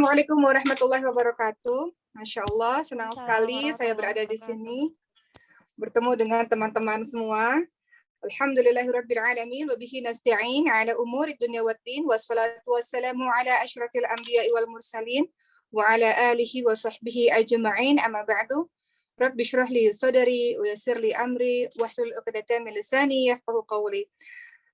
Assalamualaikum warahmatullahi wabarakatuh. Masya Allah, senang sekali saya berada di sini bertemu dengan teman-teman semua. Alhamdulillahirrabbilalamin, wabihi nasta'in ala umuri dunya waddin, wassalatu wassalamu ala ashrafil anbiya'i wal mursalin, wa ala alihi wa sahbihi ajma'in, amma ba'du. Rabbi syrah li sadari, wa yassir li amri, wahlul 'uqdatam min lisani yafqahu qawli.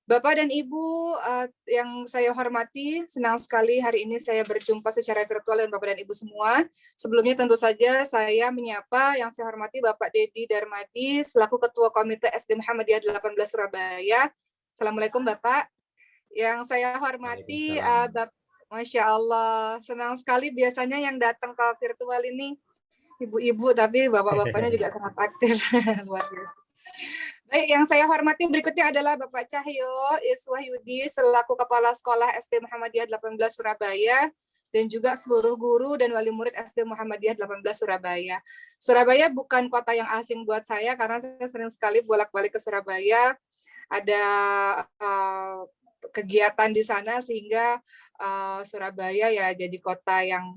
Bapak dan Ibu yang saya hormati, senang sekali hari ini saya berjumpa secara virtual dengan Bapak dan Ibu semua. Sebelumnya tentu saja saya menyapa yang saya hormati Bapak Dedi Darmadi selaku Ketua Komite SD Muhammadiyah 18 Surabaya. Assalamualaikum Bapak. Yang saya hormati, Masya Allah, senang sekali biasanya yang datang ke virtual ini ibu-ibu, tapi bapak-bapaknya juga sangat aktif. Luar biasa. Baik, yang saya hormati berikutnya adalah Bapak Cahyo Iswahyudi selaku Kepala Sekolah SD Muhammadiyah 18 Surabaya dan juga seluruh guru dan wali murid SD Muhammadiyah 18 Surabaya. Surabaya bukan kota yang asing buat saya karena saya sering sekali bolak-balik ke Surabaya. Ada kegiatan di sana sehingga Surabaya ya jadi kota yang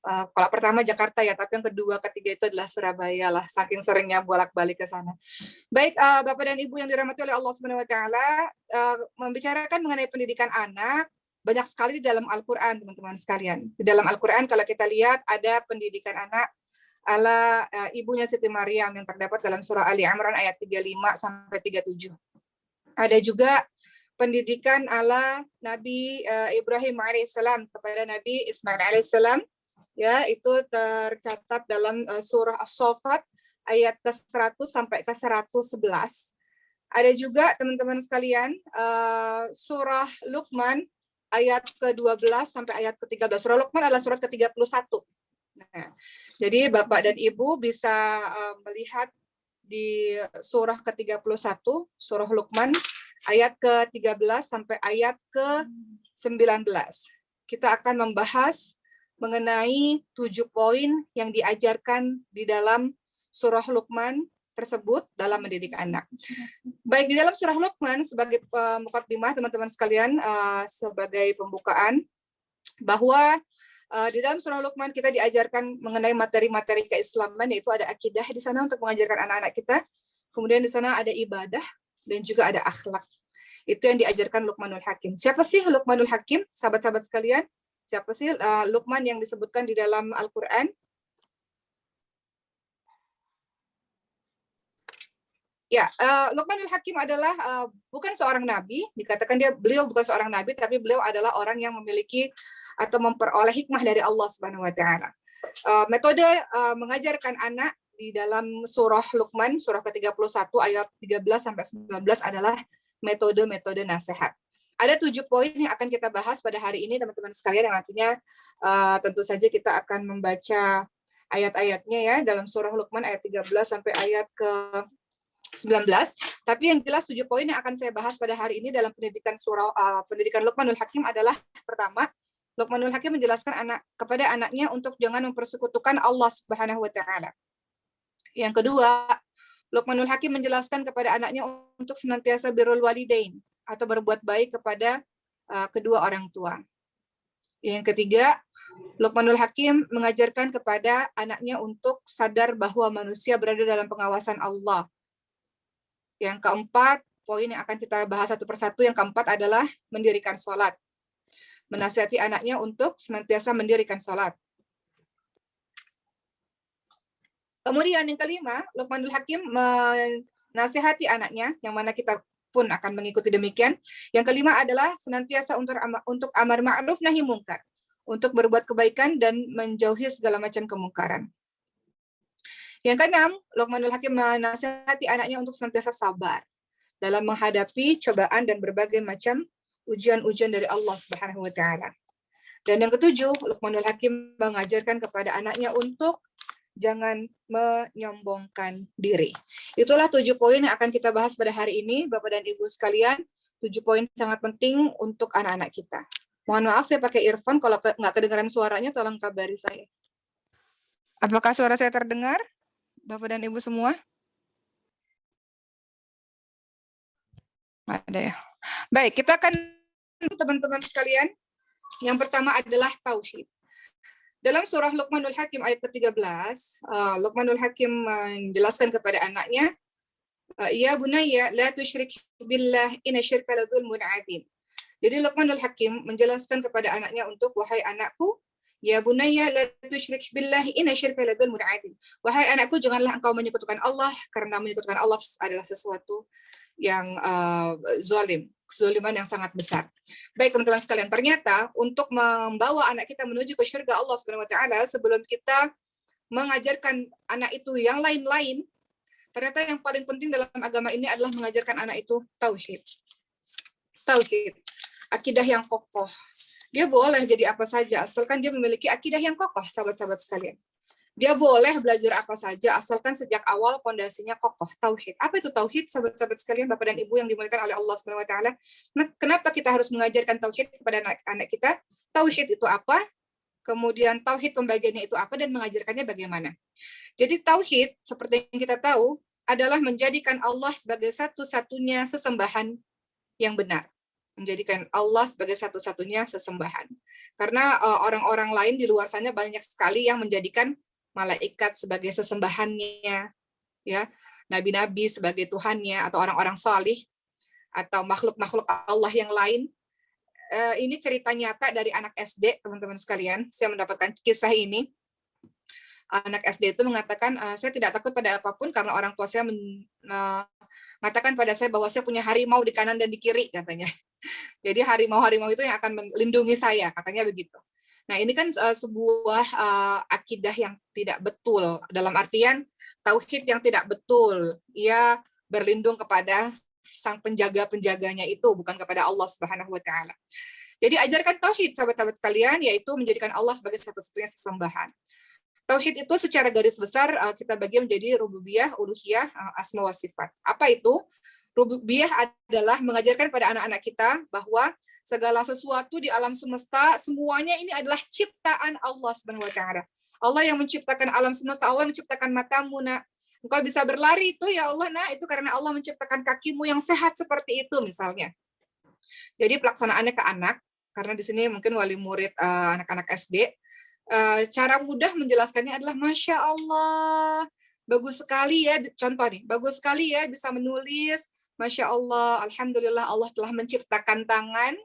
kalau pertama Jakarta ya, tapi yang kedua, ketiga itu adalah Surabaya lah, saking seringnya bolak-balik ke sana. Baik, Bapak dan Ibu yang dirahmati oleh Allah Subhanahu wa taala, membicarakan mengenai pendidikan anak, banyak sekali di dalam Al-Qur'an, teman-teman sekalian. Di dalam Al-Qur'an kalau kita lihat ada pendidikan anak ala ibunya Siti Maryam yang terdapat dalam surah Ali Imran ayat 35 sampai 37. Ada juga pendidikan ala Nabi Ibrahim alaihissalam kepada Nabi Ismail alaihissalam, ya, itu tercatat dalam surah As-Saffat ayat ke-100 sampai ke-111. Ada juga teman-teman sekalian surah Luqman ayat ke-12 sampai ayat ke-13. Surah Luqman adalah surat ke-31. Nah, jadi Bapak dan Ibu bisa melihat di surah ke-31, surah Luqman ayat ke-13 sampai ayat ke-19. Kita akan membahas mengenai 7 poin yang diajarkan di dalam surah Luqman tersebut dalam mendidik anak. Baik, di dalam surah Luqman sebagai muqaddimah teman-teman sekalian, sebagai pembukaan, bahwa di dalam surah Luqman kita diajarkan mengenai materi-materi keislaman, yaitu ada akidah di sana untuk mengajarkan anak-anak kita. Kemudian di sana ada ibadah dan juga ada akhlak. Itu yang diajarkan Luqmanul Hakim. Siapa sih Luqmanul Hakim, sahabat-sahabat sekalian? Siapa sih Luqman yang disebutkan di dalam Al-Quran? Ya, Luqmanul Hakim adalah bukan seorang nabi, dikatakan beliau bukan seorang nabi, tapi beliau adalah orang yang memiliki atau memperoleh hikmah dari Allah Subhanahu wa taala. Metode mengajarkan anak di dalam surah Luqman, surah ke-31 ayat 13 sampai 19 adalah metode-metode nasihat. Ada 7 poin yang akan kita bahas pada hari ini, teman-teman sekalian, yang nantinya tentu saja kita akan membaca ayat-ayatnya ya, dalam surah Luqman ayat 13 sampai ayat ke-19. Tapi yang jelas 7 poin yang akan saya bahas pada hari ini dalam pendidikan pendidikan Luqmanul Hakim adalah, pertama, Luqmanul Hakim menjelaskan kepada anaknya untuk jangan mempersekutukan Allah Subhanahu wa taala. Yang kedua, Luqmanul Hakim menjelaskan kepada anaknya untuk senantiasa birrul walidain atau berbuat baik kepada kedua orang tua. Yang ketiga, Luqmanul Hakim mengajarkan kepada anaknya untuk sadar bahwa manusia berada dalam pengawasan Allah. Yang keempat, poin yang akan kita bahas satu persatu, yang keempat adalah mendirikan sholat. Menasihati anaknya untuk senantiasa mendirikan sholat. Kemudian yang kelima, Luqmanul Hakim menasihati anaknya, yang mana kita pun akan mengikuti demikian. Yang kelima adalah senantiasa untuk amar ma'ruf nahi mungkar, untuk berbuat kebaikan dan menjauhi segala macam kemungkaran. Yang keenam, Luqmanul Hakim menasihati anaknya untuk senantiasa sabar dalam menghadapi cobaan dan berbagai macam ujian-ujian dari Allah Subhanahu wa taala. Dan yang ketujuh, Luqmanul Hakim mengajarkan kepada anaknya untuk jangan menyombongkan diri. Itulah 7 poin yang akan kita bahas pada hari ini, Bapak dan Ibu sekalian. 7 poin sangat penting untuk anak-anak kita. Mohon maaf saya pakai earphone, kalau nggak kedengaran suaranya tolong kabari saya. Apakah suara saya terdengar, Bapak dan Ibu semua? Ada ya. Baik, kita akan teman-teman sekalian. Yang pertama adalah tauhid. Dalam surah Luqmanul Hakim ayat ke-13, Luqmanul Hakim menjelaskan kepada anaknya, ya bunayya la tusyrik billah inna syirka la dzulmun adzim. Jadi Luqmanul Hakim menjelaskan kepada anaknya untuk, wahai anakku, ya bunayya la tusyrik billah inna syirka la dzulmun adzim. Wahai anakku, janganlah engkau menyekutukan Allah, karena menyekutukan Allah adalah sesuatu yang zalim, kezaliman yang sangat besar. Baik teman-teman sekalian, ternyata untuk membawa anak kita menuju ke surga Allah Subhanahu wa taala, sebelum kita mengajarkan anak itu yang lain-lain, ternyata yang paling penting dalam agama ini adalah mengajarkan anak itu tauhid. Tauhid, akidah yang kokoh. Dia boleh jadi apa saja asalkan dia memiliki akidah yang kokoh, sahabat-sahabat sekalian. Dia boleh belajar apa saja asalkan sejak awal pondasinya kokoh, tauhid. Apa itu tauhid, sahabat-sahabat sekalian, Bapak dan Ibu yang dimuliakan oleh Allah Subhanahu wa taala? Nah, kenapa kita harus mengajarkan tauhid kepada anak-anak kita? Tauhid itu apa? Kemudian tauhid pembagiannya itu apa dan mengajarkannya bagaimana? Jadi tauhid seperti yang kita tahu adalah menjadikan Allah sebagai satu-satunya sesembahan yang benar. Menjadikan Allah sebagai satu-satunya sesembahan. Karena orang-orang lain di luar sana banyak sekali yang menjadikan malaikat sebagai sesembahannya, ya, nabi-nabi sebagai Tuhannya, atau orang-orang salih, atau makhluk-makhluk Allah yang lain. Ini cerita nyata dari anak SD, teman-teman sekalian. Saya mendapatkan kisah ini. Anak SD itu mengatakan, saya tidak takut pada apapun karena orang tua saya mengatakan pada saya bahwa saya punya harimau di kanan dan di kiri, katanya. Jadi harimau-harimau itu yang akan melindungi saya, katanya begitu. Nah, ini kan sebuah akidah yang tidak betul, dalam artian tauhid yang tidak betul. Ia berlindung kepada sang penjaga-penjaganya itu, bukan kepada Allah Subhanahu wa taala. Jadi ajarkan tauhid, sahabat-sahabat sekalian, yaitu menjadikan Allah sebagai satu-satunya sesembahan. Tauhid itu secara garis besar kita bagi menjadi rububiyah, uluhiyah, asma wa sifat. Apa itu? Rububiyah adalah mengajarkan pada anak-anak kita bahwa segala sesuatu di alam semesta, semuanya ini adalah ciptaan Allah Subhanahu wa taala. Allah yang menciptakan alam semesta, Allah menciptakan matamu, nak. Engkau bisa berlari itu ya Allah, nak, itu karena Allah menciptakan kakimu yang sehat seperti itu misalnya. Jadi pelaksanaannya ke anak, karena di sini mungkin wali murid anak-anak SD, cara mudah menjelaskannya adalah Masya Allah, bagus sekali ya, contoh nih, bagus sekali ya bisa menulis, Masya Allah, Alhamdulillah Allah telah menciptakan tangan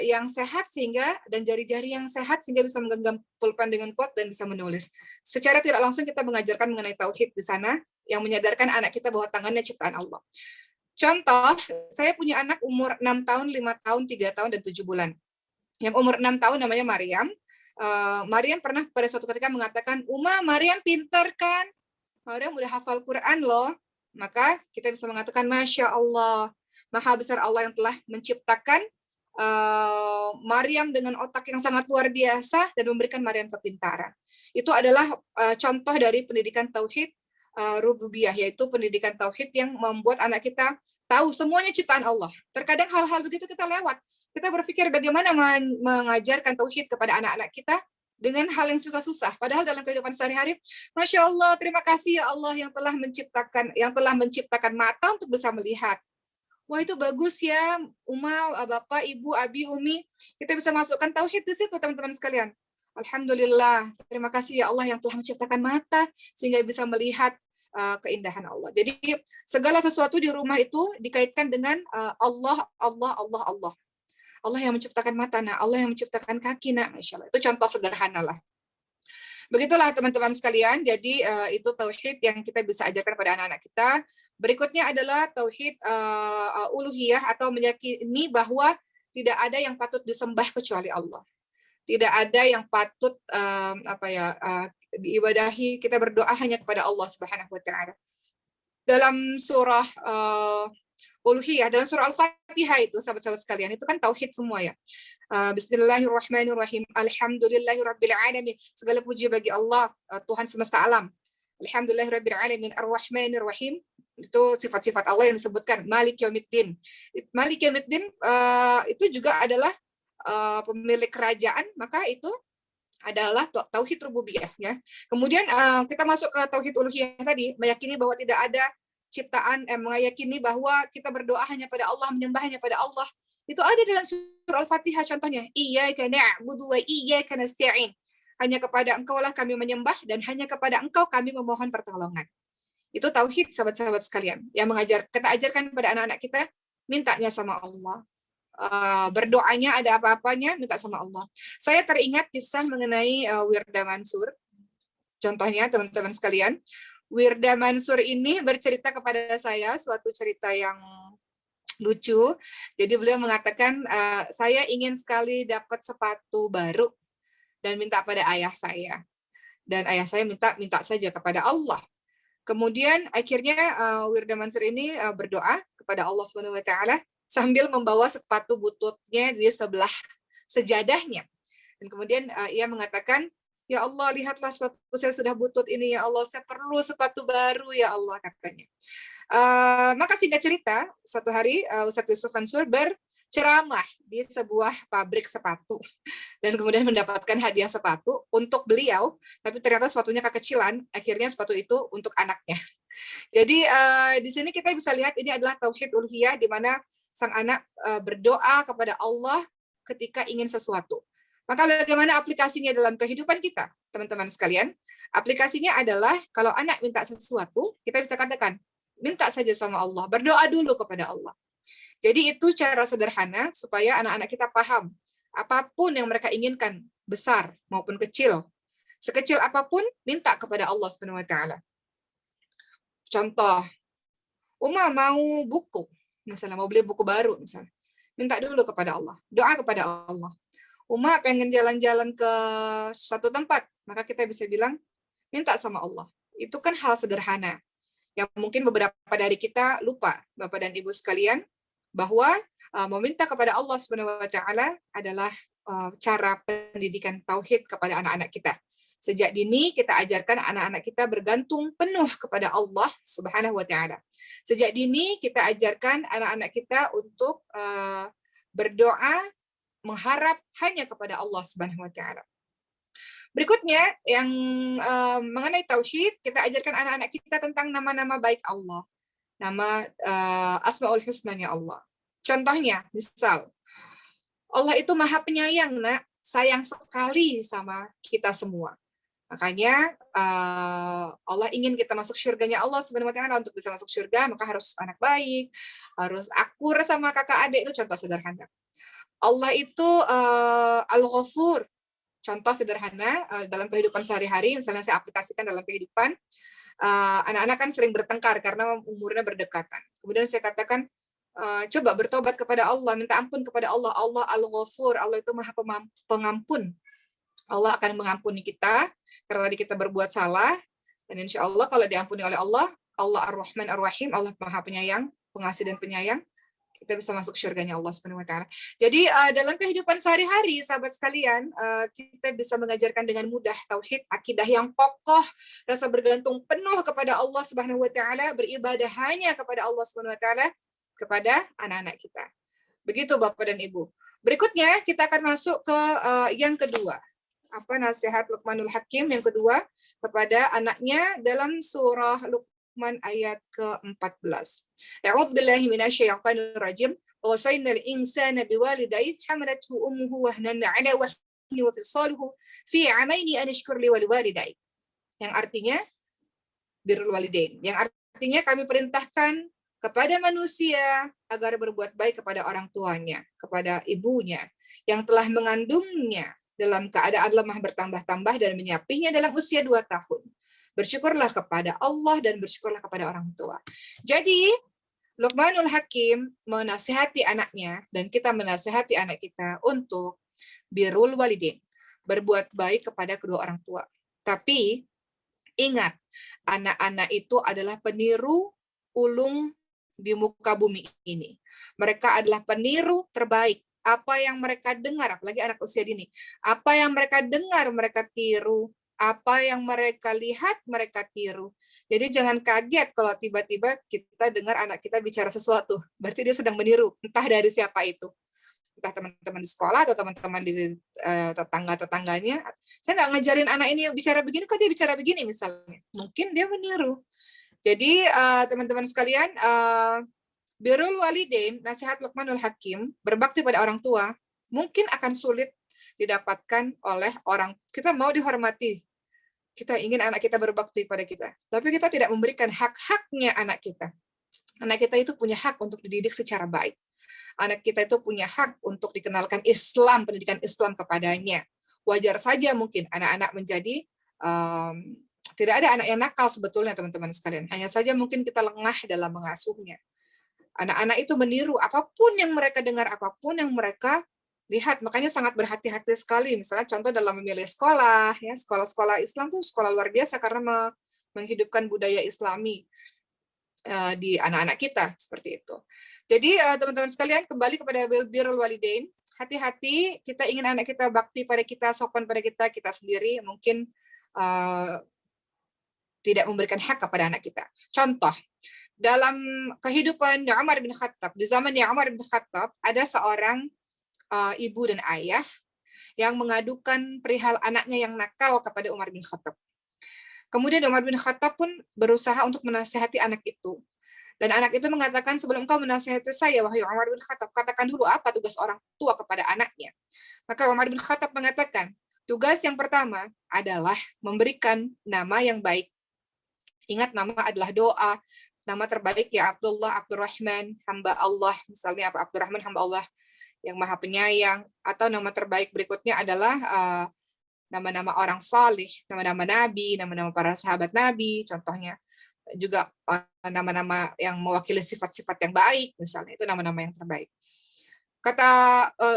yang sehat sehingga dan jari-jari yang sehat sehingga bisa menggenggam pulpen dengan kuat dan bisa menulis. Secara tidak langsung kita mengajarkan mengenai tauhid di sana yang menyadarkan anak kita bahwa tangannya ciptaan Allah. Contoh, saya punya anak umur 6 tahun, 5 tahun, 3 tahun, dan 7 bulan. Yang umur 6 tahun namanya Maryam. Maryam pernah pada suatu ketika mengatakan, Uma, Maryam pintar kan? Maryam udah hafal Quran loh. Maka kita bisa mengatakan, Masya Allah, Maha besar Allah yang telah menciptakan Maryam dengan otak yang sangat luar biasa dan memberikan Maryam kepintaran. Itu adalah contoh dari pendidikan tauhid rububiyah, yaitu pendidikan tauhid yang membuat anak kita tahu semuanya ciptaan Allah. Terkadang hal-hal begitu kita lewat. Kita berpikir bagaimana mengajarkan tauhid kepada anak-anak kita dengan hal yang susah-susah. Padahal dalam kehidupan sehari-hari, Masya Allah, terima kasih ya Allah yang telah menciptakan mata untuk bisa melihat. Wah, itu bagus ya, Uma, Bapak, Ibu, Abi, Umi. Kita bisa masukkan tauhid di situ, teman-teman sekalian. Alhamdulillah, terima kasih ya Allah yang telah menciptakan mata sehingga bisa melihat keindahan Allah. Jadi segala sesuatu di rumah itu dikaitkan dengan Allah, Allah, Allah, Allah. Allah yang menciptakan mata, nah, Allah yang menciptakan kaki, nah, Masya Allah. Itu contoh sederhana lah. Begitulah teman-teman sekalian, jadi itu tauhid yang kita bisa ajarkan pada anak-anak kita. Berikutnya adalah tauhid uluhiyah atau meyakini bahwa tidak ada yang patut disembah kecuali Allah. Tidak ada yang patut diibadahi, kita berdoa hanya kepada Allah Subhanahu wa taala. Dalam surah uluhiyah, dalam surah Al-Fatihah itu, sahabat-sahabat sekalian, itu kan tauhid semua ya. Bismillahirrahmanirrahim. Alhamdulillahirabbil alamin. Segala puji bagi Allah, Tuhan semesta alam. Alhamdulillahirabbil alamin. Arrahmanirrahim. Itu sifat-sifat Allah yang disebutkan. Malik yaumiddin. Malik yaumiddin itu juga adalah pemilik kerajaan, maka itu adalah tauhid rububiyah ya. Kemudian kita masuk ke tauhid uluhiyah tadi, meyakini bahwa tidak ada ciptaan, meyakini bahwa kita berdoa hanya pada Allah, menyembah hanya pada Allah. Itu ada dalam surah Al-Fatihah contohnya. Iyyaka na'budu wa iyyaka nasta'in. hanya kepada Engkau lah kami menyembah, dan hanya kepada Engkau kami memohon pertolongan. Itu tauhid, sahabat-sahabat sekalian, yang kita ajarkan kepada anak-anak kita, mintanya sama Allah. Berdoanya ada apa-apanya minta sama Allah. Saya teringat kisah mengenai Wirda Mansur. Contohnya teman-teman sekalian, Wirda Mansur ini bercerita kepada saya suatu cerita yang lucu. Jadi beliau mengatakan, saya ingin sekali dapat sepatu baru dan minta pada ayah saya. Dan ayah saya minta saja kepada Allah. Kemudian akhirnya Wirda Mansur ini berdoa kepada Allah Subhanahu wa taala sambil membawa sepatu bututnya di sebelah sejadahnya. Dan kemudian ia mengatakan, "Ya Allah, lihatlah sepatu saya sudah butut ini, ya Allah, saya perlu sepatu baru, ya Allah," katanya. Maka singkat cerita, suatu hari Ustadz Yusuf Mansur berceramah di sebuah pabrik sepatu dan kemudian mendapatkan hadiah sepatu untuk beliau, tapi ternyata sepatunya kekecilan, akhirnya sepatu itu untuk anaknya. Jadi di sini kita bisa lihat ini adalah tauhid uluhiyah, di mana sang anak berdoa kepada Allah ketika ingin sesuatu. Maka bagaimana aplikasinya dalam kehidupan kita, teman-teman sekalian? Aplikasinya adalah kalau anak minta sesuatu, kita bisa katakan, minta saja sama Allah, berdoa dulu kepada Allah. Jadi itu cara sederhana supaya anak-anak kita paham, apapun yang mereka inginkan, besar maupun kecil, sekecil apapun, minta kepada Allah Subhanahu wa taala. Contoh, Uma mau buku, misalnya mau beli buku baru, misalnya, minta dulu kepada Allah, doa kepada Allah. Uma pengen jalan-jalan ke suatu tempat, maka kita bisa bilang, minta sama Allah. Itu kan hal sederhana, yang mungkin beberapa dari kita lupa, Bapak dan Ibu sekalian, bahwa meminta kepada Allah Subhanahu wa taala adalah cara pendidikan tauhid kepada anak-anak kita. Sejak dini kita ajarkan anak-anak kita bergantung penuh kepada Allah Subhanahu wa taala. Sejak dini kita ajarkan anak-anak kita untuk berdoa mengharap hanya kepada Allah Subhanahu wa taala. Berikutnya yang mengenai tauhid, kita ajarkan anak-anak kita tentang nama-nama baik Allah. Nama Asmaul Husna-nya Allah. Contohnya, misal Allah itu Maha Penyayang, Nak, sayang sekali sama kita semua. Makanya Allah ingin kita masuk surganya Allah Subhanahu wa taala. Untuk bisa masuk surga maka harus anak baik, harus akur sama kakak adik, itu contoh sederhana. Allah itu Al-Ghafur. Contoh sederhana dalam kehidupan sehari-hari, misalnya saya aplikasikan dalam kehidupan, anak-anak kan sering bertengkar karena umurnya berdekatan. Kemudian saya katakan, coba bertobat kepada Allah, minta ampun kepada Allah. Allah Al-Ghafur, Allah itu Maha Pengampun. Allah akan mengampuni kita karena tadi kita berbuat salah, dan insya Allah kalau diampuni oleh Allah, Allah Ar-Rahman Ar-Rahim, Allah Maha Penyayang, pengasih dan penyayang, kita bisa masuk surganya Allah Subhanahu wa taala. Jadi dalam kehidupan sehari-hari, sahabat sekalian, kita bisa mengajarkan dengan mudah tauhid, akidah yang kokoh, rasa bergantung penuh kepada Allah Subhanahu wa taala, beribadah hanya kepada Allah Subhanahu wa taala, kepada anak-anak kita. Begitu Bapak dan Ibu. Berikutnya kita akan masuk ke yang kedua. Apa nasihat Luqmanul Hakim yang kedua kepada anaknya dalam surah Luqman ayat ke-14. A'udzu billahi minasyaitonir rajim. Wa wasaynal insana biwalidayhi hamalathu ummuhu wahnan 'ala wahni wa fisaluhu fi 'amaini an ishkur li wa liwalidayk. Yang artinya birrul walidain. Yang artinya kami perintahkan kepada manusia agar berbuat baik kepada orang tuanya, kepada ibunya yang telah mengandungnya dalam keadaan lemah bertambah-tambah dan menyapinya dalam usia 2 tahun. Bersyukurlah kepada Allah dan bersyukurlah kepada orang tua. Jadi, Luqmanul Hakim menasihati anaknya, dan kita menasihati anak kita untuk birrul walidain, berbuat baik kepada kedua orang tua. Tapi, ingat, anak-anak itu adalah peniru ulung di muka bumi ini. Mereka adalah peniru terbaik. Apa yang mereka dengar, apalagi anak usia dini, apa yang mereka dengar, mereka tiru. Apa yang mereka lihat, mereka tiru. Jadi jangan kaget kalau tiba-tiba kita dengar anak kita bicara sesuatu. Berarti dia sedang meniru, entah dari siapa itu. Entah teman-teman di sekolah atau teman-teman di tetangga-tetangganya. Saya nggak ngajarin anak ini bicara begini, kok dia bicara begini misalnya. Mungkin dia meniru. Jadi teman-teman sekalian, birrul walidain, nasihat Luqmanul Hakim, berbakti pada orang tua, mungkin akan sulit didapatkan oleh orang. Kita mau dihormati, kita ingin anak kita berbakti pada kita, tapi kita tidak memberikan hak-haknya anak kita. Anak kita itu punya hak untuk dididik secara baik. Anak kita itu punya hak untuk dikenalkan Islam, pendidikan Islam kepadanya. Wajar saja mungkin anak-anak menjadi tidak ada anak yang nakal sebetulnya teman-teman sekalian. Hanya saja mungkin kita lengah dalam mengasuhnya. Anak-anak itu meniru apapun yang mereka dengar, apapun yang mereka lihat. Makanya sangat berhati-hati sekali. Misalnya contoh dalam memilih sekolah, ya sekolah-sekolah Islam tuh sekolah luar biasa karena menghidupkan budaya Islami di anak-anak kita seperti itu. Jadi teman-teman sekalian, kembali kepada birrul walidain. Hati-hati, kita ingin anak kita bakti pada kita, sopan pada kita, kita sendiri mungkin tidak memberikan hak kepada anak kita. Contoh, dalam kehidupan Umar bin Khattab, di zaman Umar bin Khattab, ada seorang ibu dan ayah yang mengadukan perihal anaknya yang nakal kepada Umar bin Khattab. Kemudian Umar bin Khattab pun berusaha untuk menasihati anak itu. Dan anak itu mengatakan, sebelum kau menasihati saya, wahai Umar bin Khattab, katakan dulu apa tugas orang tua kepada anaknya. Maka Umar bin Khattab mengatakan, tugas yang pertama adalah memberikan nama yang baik. Ingat, nama adalah doa. Nama terbaik ya Abdullah, Abdurrahman, hamba Allah. Misalnya apa? Abdurrahman, hamba Allah yang maha penyayang. Atau nama terbaik berikutnya adalah nama-nama orang salih, nama-nama nabi, nama-nama para sahabat nabi, contohnya. Juga nama-nama yang mewakili sifat-sifat yang baik, misalnya. Itu nama-nama yang terbaik. Kata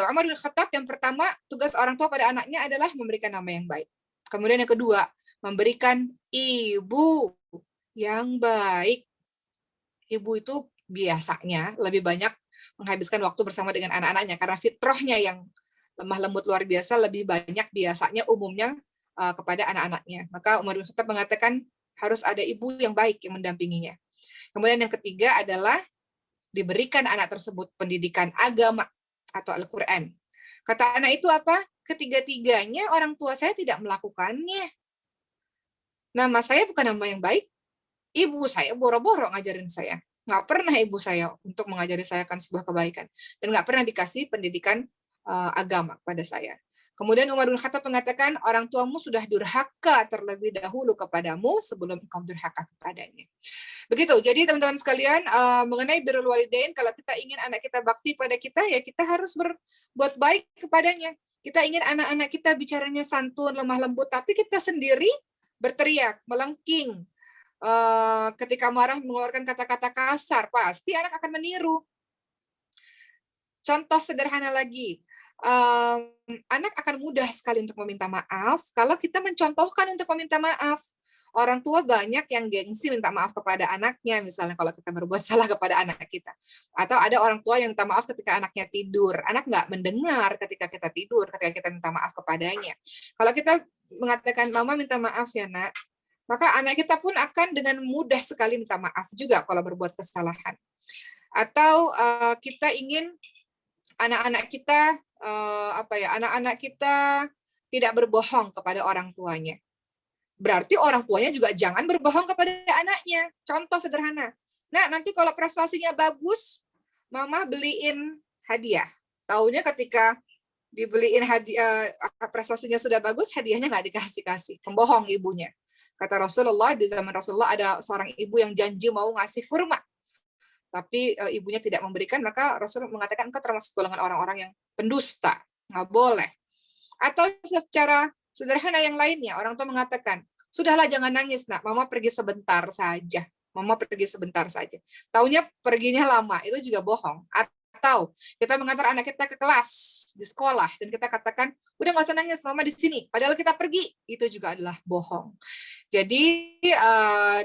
Umar bin Khattab, yang pertama, tugas orang tua pada anaknya adalah memberikan nama yang baik. Kemudian yang kedua, memberikan ibu yang baik. Ibu itu biasanya lebih banyak menghabiskan waktu bersama dengan anak-anaknya karena fitrahnya yang lemah lembut luar biasa, lebih banyak biasanya umumnya kepada anak-anaknya. Maka Umar bin Khattab mengatakan harus ada ibu yang baik yang mendampinginya. Kemudian yang ketiga adalah diberikan anak tersebut pendidikan agama atau Al-Quran. Kata anak itu apa? Ketiga-tiganya orang tua saya tidak melakukannya. Nama saya bukan nama yang baik. Ibu saya boro-boro ngajarin saya. Nggak pernah ibu saya untuk mengajari saya akan sebuah kebaikan. Dan nggak pernah dikasih pendidikan agama pada saya. Kemudian Umar bin Khattab mengatakan, orang tuamu sudah durhaka terlebih dahulu kepadamu sebelum engkau durhaka kepadanya. Begitu. Jadi teman-teman sekalian, mengenai birrul walidain, kalau kita ingin anak kita bakti pada kita, ya kita harus berbuat baik kepadanya. Kita ingin anak-anak kita bicaranya santun, lemah lembut, tapi kita sendiri berteriak, melengking, ketika marah mengeluarkan kata-kata kasar, pasti anak akan meniru. Contoh sederhana lagi, anak akan mudah sekali untuk meminta maaf kalau kita mencontohkan untuk meminta maaf. Orang tua banyak yang gengsi minta maaf kepada anaknya, misalnya kalau kita berbuat salah kepada anak kita. Atau ada orang tua yang minta maaf ketika anaknya tidur. Anak nggak mendengar ketika kita tidur, ketika kita minta maaf kepadanya. Kalau kita mengatakan, mama minta maaf ya nak, maka anak kita pun akan dengan mudah sekali minta maaf juga kalau berbuat kesalahan. Atau kita ingin anak-anak kita anak-anak kita tidak berbohong kepada orang tuanya. Berarti orang tuanya juga jangan berbohong kepada anaknya. Contoh sederhana. Nah, nanti kalau prestasinya bagus, mama beliin hadiah. Taunya ketika dibeliin hadiah, prestasinya sudah bagus, hadiahnya nggak dikasih-kasih. Pembohong ibunya. Kata Rasulullah, di zaman Rasulullah ada seorang ibu yang janji mau ngasih kurma. Tapi ibunya tidak memberikan, maka Rasul mengatakan engkau termasuk golongan orang-orang yang pendusta. Nggak boleh. Atau secara sederhana yang lainnya, orang tua mengatakan, sudahlah jangan nangis nak, mama pergi sebentar saja. Mama pergi sebentar saja. Taunya perginya lama, itu juga bohong. Atau kita mengantar anak kita ke kelas di sekolah dan kita katakan, udah nggak usah nangis, mama di sini. Padahal kita pergi, itu juga adalah bohong. Jadi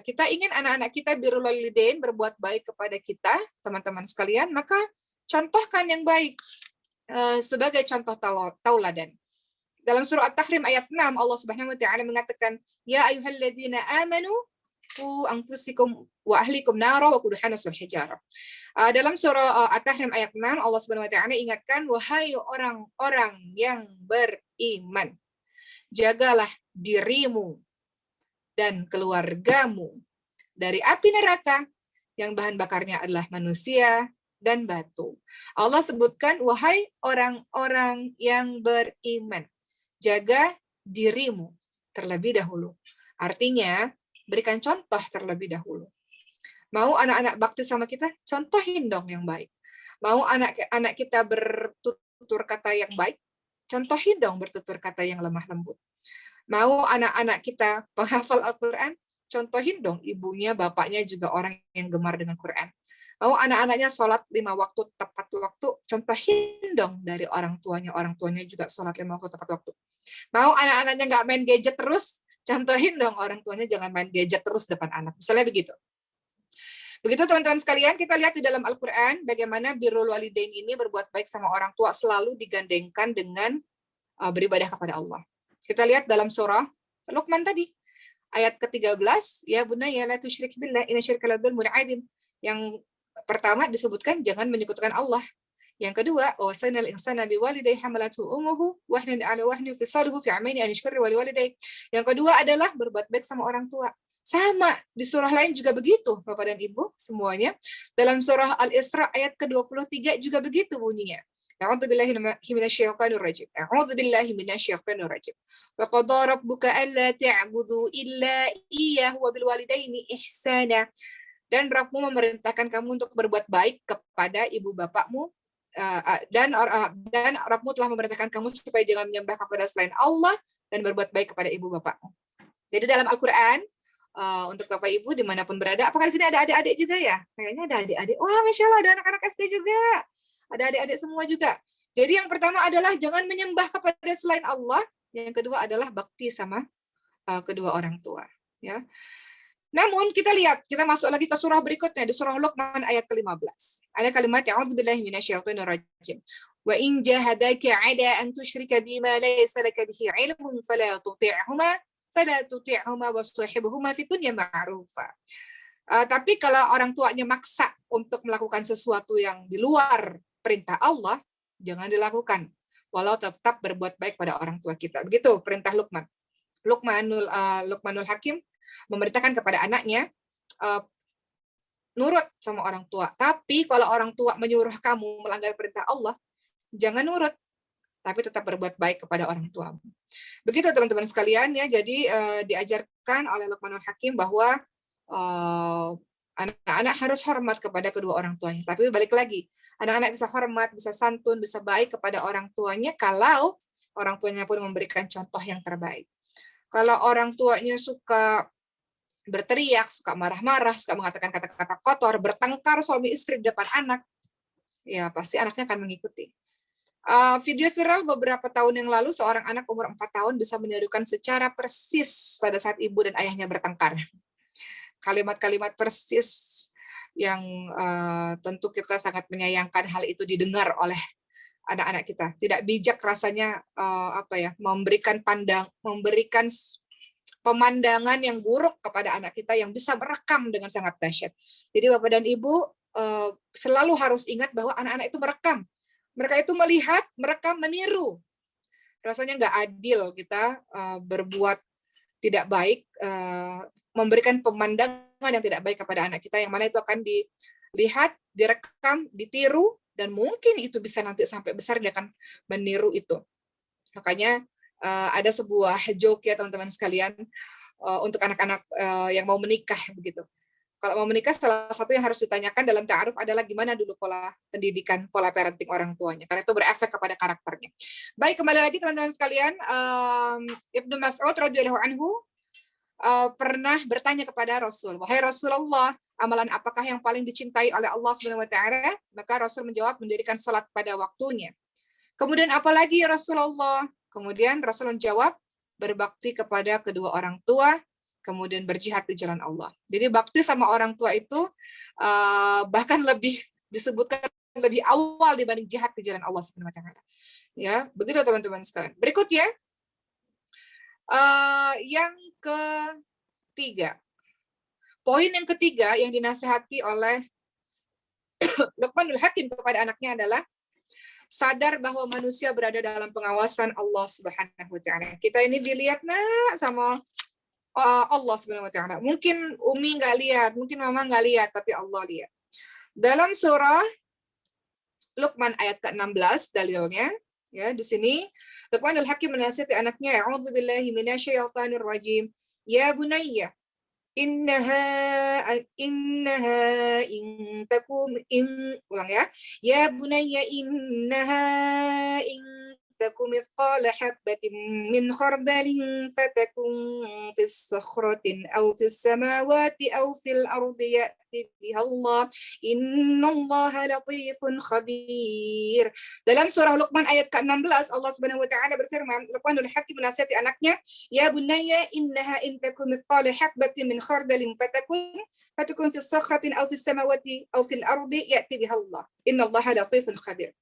kita ingin anak-anak kita birrul walidain, berbuat baik kepada kita, teman-teman sekalian, maka contohkan yang baik sebagai contoh tauladan. Dalam surah At-Tahrim ayat 6, Allah Subhanahu wa taala mengatakan, ya ayyuhalladzina amanu qu anfusakum wa ahlikum nara wa quduha nas wal hijarah. Dalam surah At-Tahrim ayat 6, Allah Subhanahu wa taala ingatkan, wahai orang-orang yang beriman, jagalah dirimu dan keluargamu dari api neraka yang bahan bakarnya adalah manusia dan batu. Allah sebutkan, wahai orang-orang yang beriman, jaga dirimu terlebih dahulu. Artinya, berikan contoh terlebih dahulu. Mau anak-anak bakti sama kita, contohin dong yang baik. Mau anak-anak kita bertutur kata yang baik, contohin dong bertutur kata yang lemah lembut. Mau anak-anak kita penghafal Al-Quran, contohin dong ibunya, bapaknya juga orang yang gemar dengan Quran. Mau anak-anaknya sholat 5 waktu tepat waktu, contohin dong dari orang tuanya juga sholat 5 waktu tepat waktu. Mau anak-anaknya nggak main gadget terus, contohin dong orang tuanya jangan main gadget terus depan anak. Misalnya begitu. Begitu teman-teman sekalian, kita lihat di dalam Al-Quran bagaimana birrul walidain ini berbuat baik sama orang tua selalu digandengkan dengan beribadah kepada Allah. Kita lihat dalam surah Luqman tadi, ayat ke-13, ya bunayya la tusyrik billah inna syirka la dzulmun adzim. Yang pertama disebutkan jangan menyekutukan Allah. Yang kedua, wasainal insana biwalidayhi hamalatu ummuhu wahnan ala wahni fisaluhu fi amaini an yashkura wa liwalidayhi. Yang kedua adalah berbuat baik sama orang tua. Sama, di surah lain juga begitu, Bapak dan Ibu, semuanya. Dalam surah Al-Isra ayat ke-23 juga begitu bunyinya. A'udzubillahi minasyaitonir rajim. A'udzubillahi minasyaitonir rajim. Wa qada rabbuka alla ta'budu illa iyyahu wa bil walidaini ihsana. Dan Rabbmu memerintahkan kamu untuk berbuat baik kepada ibu bapakmu, dan Rabbmu telah memerintahkan kamu supaya jangan menyembah kepada selain Allah dan berbuat baik kepada ibu bapakmu. Jadi dalam Al-Quran, untuk Bapak Ibu dimanapun berada, apakah di sini ada adik-adik juga ya? Kayaknya ada adik-adik. Wah, Masya Allah, ada anak-anak SD juga. Ada adik-adik semua juga. Jadi yang pertama adalah jangan menyembah kepada selain Allah. Yang kedua adalah bakti sama kedua orang tua. Ya. Namun kita lihat, kita masuk lagi ke surah berikutnya, di surah Luqman ayat ke-15. Ada kalimat a'udzubillahi minasyaitonir rajim. Wa in jahadaka 'ala an tusyrika bima laysa laka bihi 'ilmun fala tuti'huma wa sahibuhuma fid dunya ma'rufa. Tapi kalau orang tuanya maksa untuk melakukan sesuatu yang di luar perintah Allah, jangan dilakukan. Walau tetap berbuat baik pada orang tua kita. Begitu perintah Luqman. Luqmanul Hakim memerintahkan kepada anaknya nurut sama orang tua. Tapi kalau orang tua menyuruh kamu melanggar perintah Allah, jangan nurut, tapi tetap berbuat baik kepada orang tuamu. Begitu teman-teman sekalian ya. Jadi diajarkan oleh Luqmanul Hakim bahwa anak-anak harus hormat kepada kedua orang tuanya. Tapi balik lagi, anak-anak bisa hormat, bisa santun, bisa baik kepada orang tuanya kalau orang tuanya pun memberikan contoh yang terbaik. Kalau orang tuanya suka berteriak, suka marah-marah, suka mengatakan kata-kata kotor, bertengkar suami istri di depan anak, ya pasti anaknya akan mengikuti. Video viral beberapa tahun yang lalu, seorang anak umur 4 tahun bisa menirukan secara persis pada saat ibu dan ayahnya bertengkar. Kalimat-kalimat persis yang tentu kita sangat menyayangkan hal itu didengar oleh anak-anak kita. Tidak bijak rasanya memberikan pemandangan yang buruk kepada anak kita yang bisa merekam dengan sangat dahsyat. Jadi Bapak dan Ibu selalu harus ingat bahwa anak-anak itu merekam. Mereka itu melihat, merekam, meniru. Rasanya nggak adil kita berbuat tidak baik, memberikan pemandangan yang tidak baik kepada anak kita, yang mana itu akan dilihat, direkam, ditiru, dan mungkin itu bisa nanti sampai besar dia akan meniru itu. Makanya ada sebuah joke ya teman-teman sekalian untuk anak-anak yang mau menikah begitu. Kalau mau menikah, salah satu yang harus ditanyakan dalam ta'aruf adalah gimana dulu pola pendidikan, pola parenting orang tuanya. Karena itu berefek kepada karakternya. Baik, kembali lagi teman-teman sekalian. Ibnu Mas'ud radhiyallahu anhu pernah bertanya kepada Rasul, wahai Rasulullah, amalan apakah yang paling dicintai oleh Allah Subhanahu wa taala? Maka Rasul menjawab, mendirikan salat pada waktunya. Kemudian apalagi ya Rasulullah? Kemudian Rasul menjawab, berbakti kepada kedua orang tua, kemudian berjihad di jalan Allah. Jadi bakti sama orang tua itu bahkan lebih disebutkan lebih awal dibanding jihad di jalan Allah Subhanahu wa taala. Ya, begitu teman-teman sekalian. Berikutnya yang ketiga. Poin yang ketiga yang dinasihati oleh Luqmanul Hakim kepada anaknya adalah sadar bahwa manusia berada dalam pengawasan Allah Subhanahu wa taala. Kita ini dilihat sama Allah Subhanahu wa taala. Mungkin Umi nggak lihat, mungkin Mama nggak lihat, tapi Allah lihat. Dalam surah Luqman ayat ke-16 dalilnya. Ya, di sini Luqmanul Hakim menasihati anaknya, "A'udzubillahi minasyaitonir rajim. Ya bunayya, innaha in takum in ulang ya. Ya bunayya innaha in takum mithqala habatin min khardalin fatakun fis sakhratin aw fis samawati aw fil ardi ya'ti biha Allah. Innallaha latifun khabir." Dalam surah Luqman ayat ke-16 Allah Subhanahu wa taala berfirman, Luqmanul Hakim menasihati anaknya, "Ya bunayya innaha in takum mithqala habatin min khardalin fatakun fis sakhratin aw fis samawati aw fil ardi ya'ti biha Allah. Innallaha latifun khabir."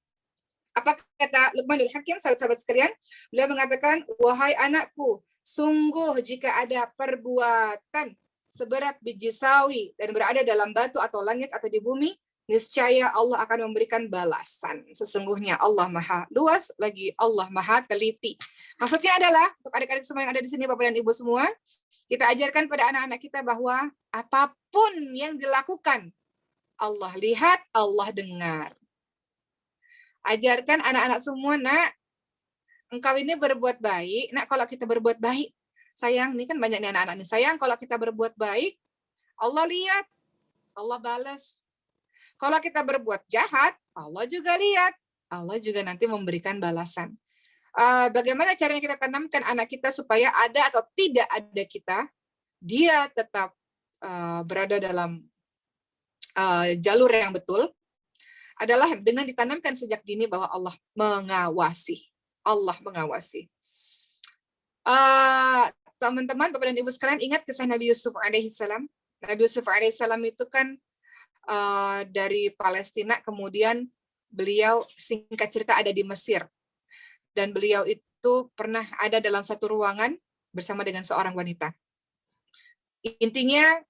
Apa kata Luqmanul Hakim, sahabat-sahabat sekalian? Beliau mengatakan, "Wahai anakku, sungguh jika ada perbuatan seberat biji sawi dan berada dalam batu atau langit atau di bumi, niscaya Allah akan memberikan balasan. Sesungguhnya Allah Maha luas, lagi Allah Maha teliti." Maksudnya adalah, untuk adik-adik semua yang ada di sini, Bapak dan Ibu semua, kita ajarkan pada anak-anak kita bahwa apapun yang dilakukan, Allah lihat, Allah dengar. Ajarkan anak-anak semua, nak, engkau ini berbuat baik. Nak, kalau kita berbuat baik, sayang, ini kan banyak nih anak-anak nih, sayang, kalau kita berbuat baik, Allah lihat, Allah balas. Kalau kita berbuat jahat, Allah juga lihat, Allah juga nanti memberikan balasan. Bagaimana caranya kita tanamkan anak kita supaya ada atau tidak ada kita, dia tetap berada dalam jalur yang betul, adalah dengan ditanamkan sejak dini bahwa Allah mengawasi. Allah mengawasi. Teman-teman, Bapak dan Ibu sekalian, ingat kisah Nabi Yusuf alaihissalam. Nabi Yusuf alaihissalam itu kan dari Palestina, kemudian beliau singkat cerita ada di Mesir. Dan beliau itu pernah ada dalam satu ruangan bersama dengan seorang wanita. Intinya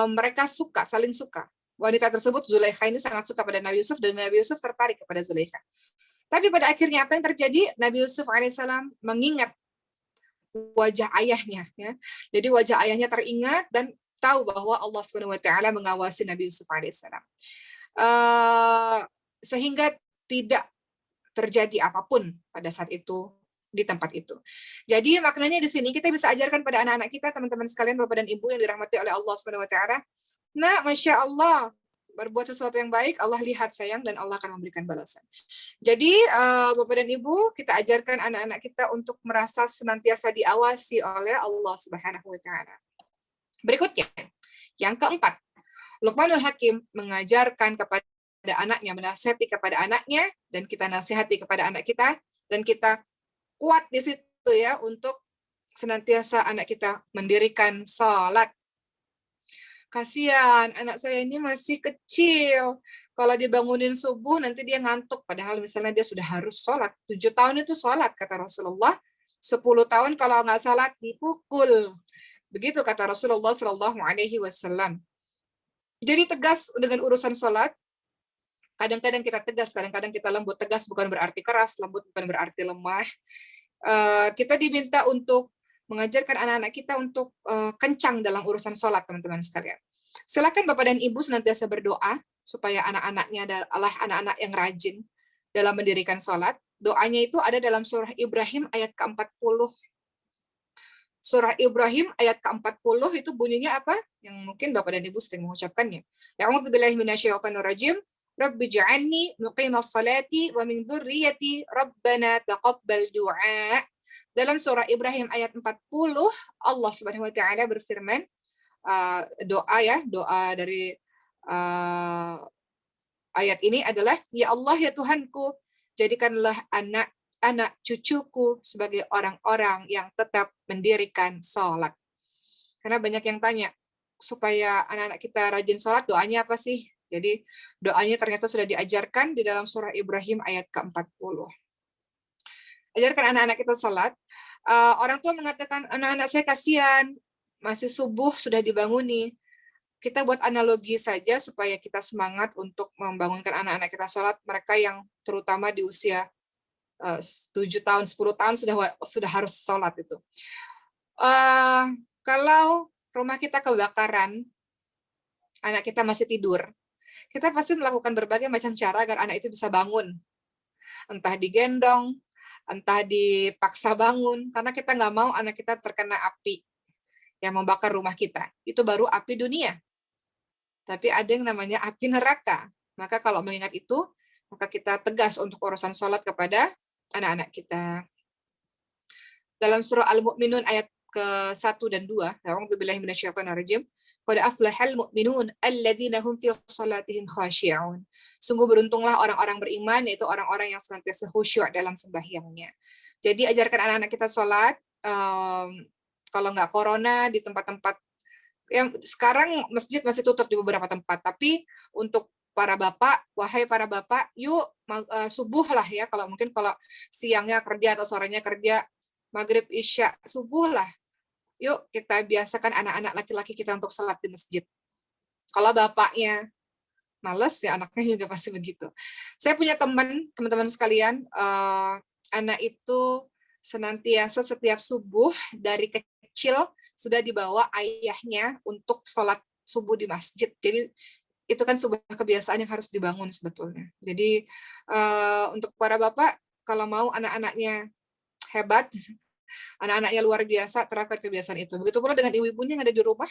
mereka saling suka. Wanita tersebut, Zulaikha, ini sangat suka pada Nabi Yusuf, dan Nabi Yusuf tertarik kepada Zulaikha. Tapi pada akhirnya apa yang terjadi? Nabi Yusuf alaihissalam mengingat wajah ayahnya. Ya. Jadi wajah ayahnya teringat dan tahu bahwa Allah Subhanahu wa taala mengawasi Nabi Yusuf alaihissalam. Sehingga tidak terjadi apapun pada saat itu di tempat itu. Jadi maknanya di sini kita bisa ajarkan pada anak-anak kita, teman-teman sekalian, Bapak dan Ibu yang dirahmati oleh Allah Subhanahu wa taala, nah, Masya Allah, berbuat sesuatu yang baik, Allah lihat, sayang, dan Allah akan memberikan balasan. Jadi, Bapak dan Ibu, kita ajarkan anak-anak kita untuk merasa senantiasa diawasi oleh Allah Subhanahu wa taala. Berikutnya, yang keempat, Luqmanul Hakim mengajarkan kepada anaknya, menasihati kepada anaknya, dan kita nasihati kepada anak kita, dan kita kuat di situ ya, untuk senantiasa anak kita mendirikan salat. Kasihan, anak saya ini masih kecil. Kalau dibangunin subuh, nanti dia ngantuk. Padahal misalnya dia sudah harus sholat. 7 tahun itu sholat, kata Rasulullah. 10 tahun kalau nggak sholat, dipukul. Begitu kata Rasulullah SAW. Jadi tegas dengan urusan sholat. Kadang-kadang kita tegas, kadang-kadang kita lembut. Tegas bukan berarti keras, lembut bukan berarti lemah. Kita diminta untuk mengajarkan anak-anak kita untuk kencang dalam urusan sholat, teman-teman sekalian. Silakan Bapak dan Ibu senantiasa berdoa supaya anak-anaknya adalah anak-anak yang rajin dalam mendirikan sholat. Doanya itu ada dalam surah Ibrahim ayat ke-40. Surah Ibrahim ayat ke-40 itu bunyinya apa? Yang mungkin Bapak dan Ibu sering mengucapkannya. A'udzubillahi minasyaitonir rajim. Rabbi ja'alni muqimas salati wa min dzurriyyati rabbana taqabbal du'a. Dalam surah Ibrahim ayat 40, Allah Subhanahu wa taala berfirman, doa dari ayat ini adalah, ya Allah, ya Tuhanku, jadikanlah anak cucuku sebagai orang-orang yang tetap mendirikan sholat. Karena banyak yang tanya, supaya anak-anak kita rajin sholat, doanya apa sih? Jadi doanya ternyata sudah diajarkan di dalam surah Ibrahim ayat ke-40. Ajarkan anak-anak kita sholat. Orang tua mengatakan, anak-anak saya kasihan, masih subuh sudah dibanguni. Kita buat analogi saja supaya kita semangat untuk membangunkan anak-anak kita sholat, mereka yang terutama di usia 7 tahun, 10 tahun sudah harus sholat itu. Kalau rumah kita kebakaran, anak kita masih tidur, Kita pasti melakukan berbagai macam cara agar anak itu bisa bangun. Entah digendong, entah dipaksa bangun, karena kita nggak mau anak kita terkena api yang membakar rumah kita. Itu baru api dunia. Tapi ada yang namanya api neraka. Maka kalau mengingat itu, maka kita tegas untuk urusan sholat kepada anak-anak kita. Dalam surah Al-Mu'minun ayat ke-1 dan 2, A'udzubillahi minasyaitonirrajim, qad aflahal mu'minun alladzina hum fi shalatihim khashi'un. Sungguh beruntunglah orang-orang beriman, yaitu orang-orang yang senantiasa khusyuk dalam sembahyangnya. Jadi ajarkan anak-anak kita sholat, kalau nggak corona di tempat-tempat yang sekarang masjid masih tutup di beberapa tempat, tapi untuk para bapak, wahai para bapak, yuk subuh lah ya, kalau mungkin kalau siangnya kerja atau sorenya kerja, maghrib, isya, subuh lah. Yuk kita biasakan anak-anak laki-laki kita untuk sholat di masjid. Kalau bapaknya males, ya anaknya juga pasti begitu. Saya punya teman-teman sekalian, anak itu senantiasa setiap subuh dari kecil sudah dibawa ayahnya untuk sholat subuh di masjid. Jadi itu kan sebuah kebiasaan yang harus dibangun sebetulnya. Jadi untuk para bapak, kalau mau anak-anaknya hebat, anak-anaknya luar biasa, terapkan kebiasaan itu. Begitu pula dengan ibu-ibunya yang ada di rumah.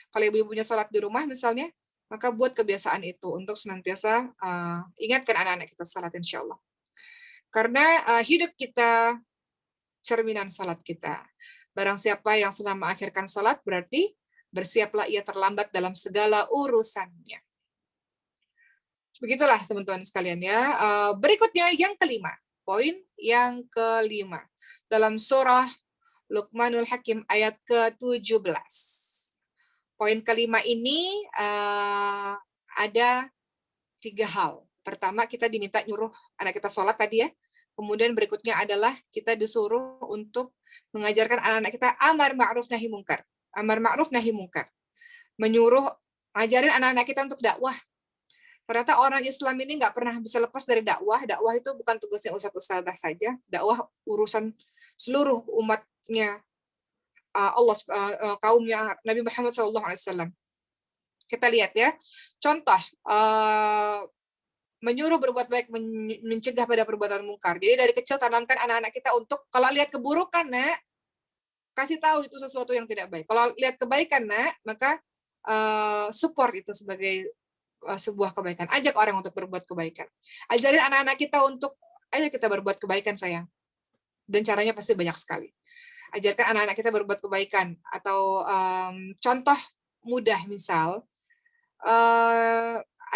Kalau ibu-ibunya sholat di rumah misalnya, maka buat kebiasaan itu untuk senantiasa ingatkan anak-anak kita sholat, insya Allah. Karena hidup kita cerminan sholat kita. Barang siapa yang senang mengakhirkan sholat, berarti bersiaplah ia terlambat dalam segala urusannya. Begitulah teman-teman sekalian ya. Berikutnya yang kelima. Poin yang kelima. Dalam surah Luqmanul Hakim ayat ke-17. Poin kelima ini ada 3 hal. Pertama, kita diminta nyuruh anak kita sholat tadi ya. Kemudian berikutnya adalah kita disuruh untuk mengajarkan anak-anak kita amar ma'ruf nahi mungkar. Amar ma'ruf nahi mungkar. Menyuruh, ngajarin anak-anak kita untuk dakwah. Ternyata orang Islam ini nggak pernah bisa lepas dari dakwah. Dakwah itu bukan tugasnya ustadz-ustadzah saja. Dakwah urusan seluruh umatnya Allah, kaumnya Nabi Muhammad SAW. Kita lihat ya, contoh menyuruh berbuat baik, mencegah pada perbuatan mungkar. Jadi dari kecil tanamkan anak-anak kita untuk kalau lihat keburukan, nak, kasih tahu itu sesuatu yang tidak baik. Kalau lihat kebaikan, nak, maka support itu sebagai sebuah kebaikan. Ajak orang untuk berbuat kebaikan. Ajarin anak-anak kita untuk, ayo kita berbuat kebaikan, sayang. Dan caranya pasti banyak sekali. Ajarkan anak-anak kita berbuat kebaikan. Atau contoh mudah misal,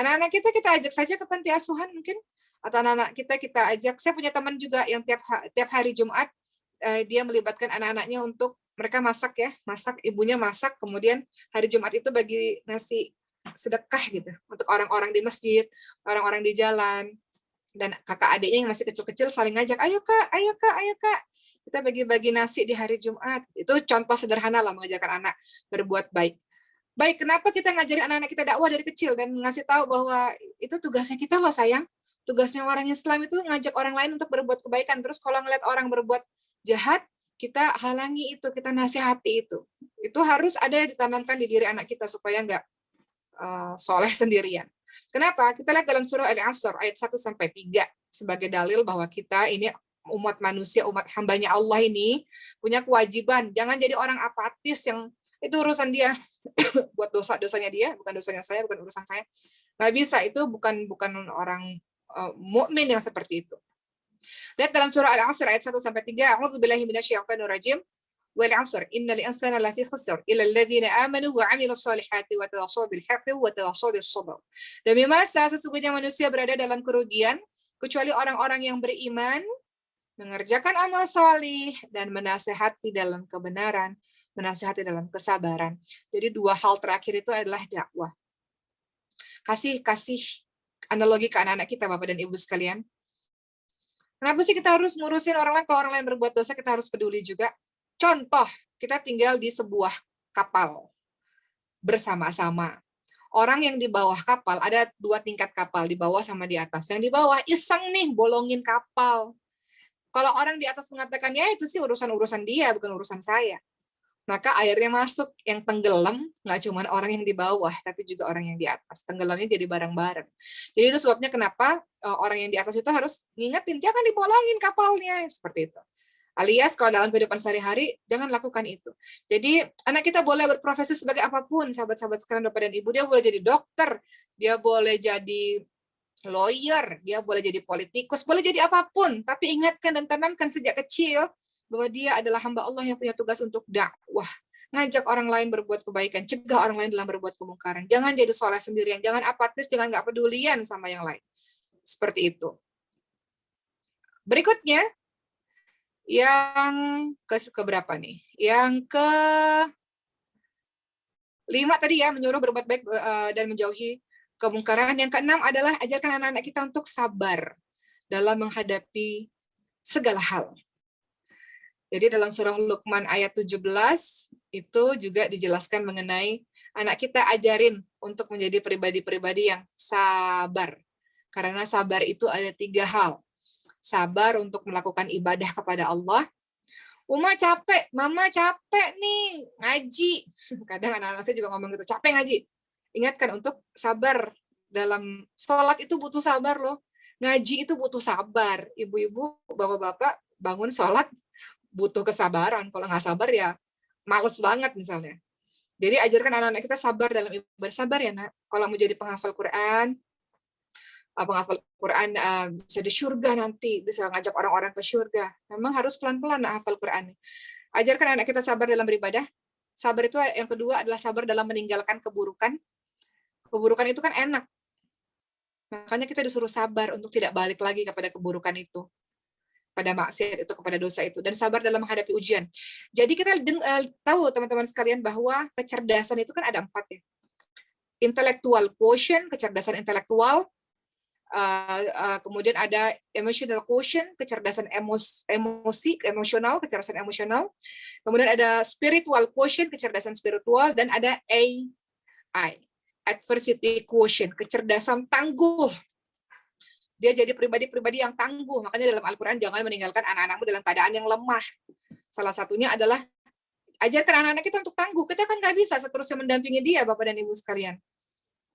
anak-anak kita ajak saja ke panti asuhan mungkin, atau anak-anak kita ajak. Saya punya teman juga yang tiap hari Jumat dia melibatkan anak-anaknya untuk mereka masak ya, ibunya masak, kemudian hari Jumat itu bagi nasi sedekah gitu untuk orang-orang di masjid, orang-orang di jalan, dan kakak adiknya yang masih kecil-kecil saling ngajak, ayo kak, kita bagi-bagi nasi di hari Jumat. Itu contoh sederhana lah mengajarkan anak berbuat baik. Baik, kenapa kita ngajarin anak-anak kita dakwah dari kecil dan ngasih tahu bahwa itu tugasnya kita loh sayang. Tugasnya orang Islam itu ngajak orang lain untuk berbuat kebaikan. Terus kalau ngeliat orang berbuat jahat, kita halangi itu, kita nasihati itu. Itu harus ada yang ditanamkan di diri anak kita supaya nggak soleh sendirian. Kenapa? Kita lihat dalam surah Al-Asr ayat 1-3 sebagai dalil bahwa kita ini umat manusia, umat hambanya Allah ini punya kewajiban. Jangan jadi orang apatis yang itu urusan dia. Buat dosanya dia, bukan dosanya saya, bukan urusan saya. Nggak bisa, itu bukan orang mukmin yang seperti itu. Lihat dalam surah Al-Asr ayat 1-3, A'udzubillahi minasyaitonirrajim. Wal 'asr innal insana lafi khusr illa alladziina aamanu wa 'amilus shalihati wa tawashaw bil haqqi wa tawashaw bis sabr. Demi masa sesungguhnya manusia berada dalam kerugian kecuali orang-orang yang beriman, mengerjakan amal salih, dan menasehati dalam kebenaran, menasehati dalam kesabaran. Jadi 2 hal terakhir itu adalah dakwah. Kasih analogi ke anak-anak kita, Bapak dan Ibu sekalian. Kenapa sih kita harus ngurusin orang lain? Kalau orang lain berbuat dosa, kita harus peduli juga. Contoh, kita tinggal di sebuah kapal bersama-sama. Orang yang di bawah kapal, ada 2 tingkat kapal, di bawah sama di atas. Yang di bawah iseng nih bolongin kapal. Kalau orang di atas mengatakan, ya itu sih urusan-urusan dia, bukan urusan saya. maka airnya masuk. Yang tenggelam nggak cuma orang yang di bawah, tapi juga orang yang di atas. Tenggelamnya jadi bareng-bareng. Jadi itu sebabnya kenapa orang yang di atas itu harus ngingetin, jangan dibolongin kapalnya, seperti itu. Alias kalau dalam kehidupan sehari-hari, jangan lakukan itu. Jadi anak kita boleh berprofesi sebagai apapun, sahabat-sahabat sekalian, Bapak dan Ibu. Dia boleh jadi dokter, dia boleh jadi lawyer, dia boleh jadi politikus, boleh jadi apapun. Tapi ingatkan dan tanamkan sejak kecil bahwa dia adalah hamba Allah yang punya tugas untuk dakwah, ngajak orang lain berbuat kebaikan, cegah orang lain dalam berbuat kemungkaran. Jangan jadi soleh sendirian, jangan apatis, jangan nggak pedulian sama yang lain. Seperti itu. Berikutnya, yang ke berapa nih? Yang ke 5 tadi ya, menyuruh berbuat baik dan menjauhi kemungkaran. Yang ke-6 adalah ajarkan anak-anak kita untuk sabar dalam menghadapi segala hal. Jadi dalam surah Luqman ayat 17 itu juga dijelaskan mengenai anak kita ajarin untuk menjadi pribadi-pribadi yang sabar. Karena sabar itu ada 3 hal. Sabar untuk melakukan ibadah kepada Allah. Uma capek, mama capek nih ngaji. Kadang anak-anak saya juga ngomong gitu, capek ngaji. Ingatkan untuk sabar. Dalam sholat itu butuh sabar loh. Ngaji itu butuh sabar. Ibu-ibu, bapak-bapak bangun sholat butuh kesabaran. Kalau nggak sabar ya males banget misalnya. Jadi ajarkan anak-anak kita sabar dalam ibadah. Sabar ya nak. Kalau mau jadi penghafal Quran bisa di surga nanti, bisa ngajak orang-orang ke surga. Memang harus pelan-pelan hafal Quran. Ajarkan anak kita sabar dalam beribadah. Sabar itu yang kedua adalah sabar dalam meninggalkan keburukan. Keburukan itu kan enak. Makanya kita disuruh sabar untuk tidak balik lagi kepada keburukan itu, pada maksiat itu, kepada dosa itu, dan sabar dalam menghadapi ujian. Jadi kita tahu teman-teman sekalian bahwa kecerdasan itu kan ada 4 ya. Intellectual quotient, kecerdasan intelektual, kemudian ada emotional quotient, kecerdasan emosional, kecerdasan emosional. Kemudian ada spiritual quotient, kecerdasan spiritual, dan ada AI, adversity quotient, kecerdasan tangguh. Dia jadi pribadi-pribadi yang tangguh. Makanya dalam Al-Quran jangan meninggalkan anak-anakmu dalam keadaan yang lemah. Salah satunya adalah ajarkan anak-anak kita untuk tangguh. Kita kan nggak bisa seterusnya mendampingi dia, Bapak dan Ibu sekalian.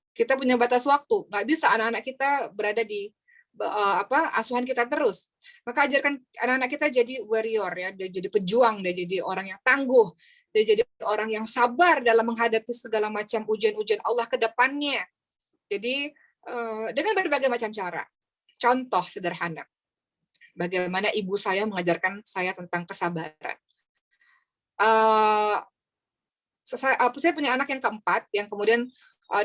Kita punya batas waktu, nggak bisa anak-anak kita berada di asuhan kita terus. Maka ajarkan anak-anak kita jadi warrior ya, dia jadi pejuang, dia jadi orang yang tangguh, dia jadi orang yang sabar dalam menghadapi segala macam ujian-ujian Allah ke depannya. Jadi dengan berbagai macam cara. Contoh sederhana, bagaimana ibu saya mengajarkan saya tentang kesabaran. Saya punya anak yang keempat, yang kemudian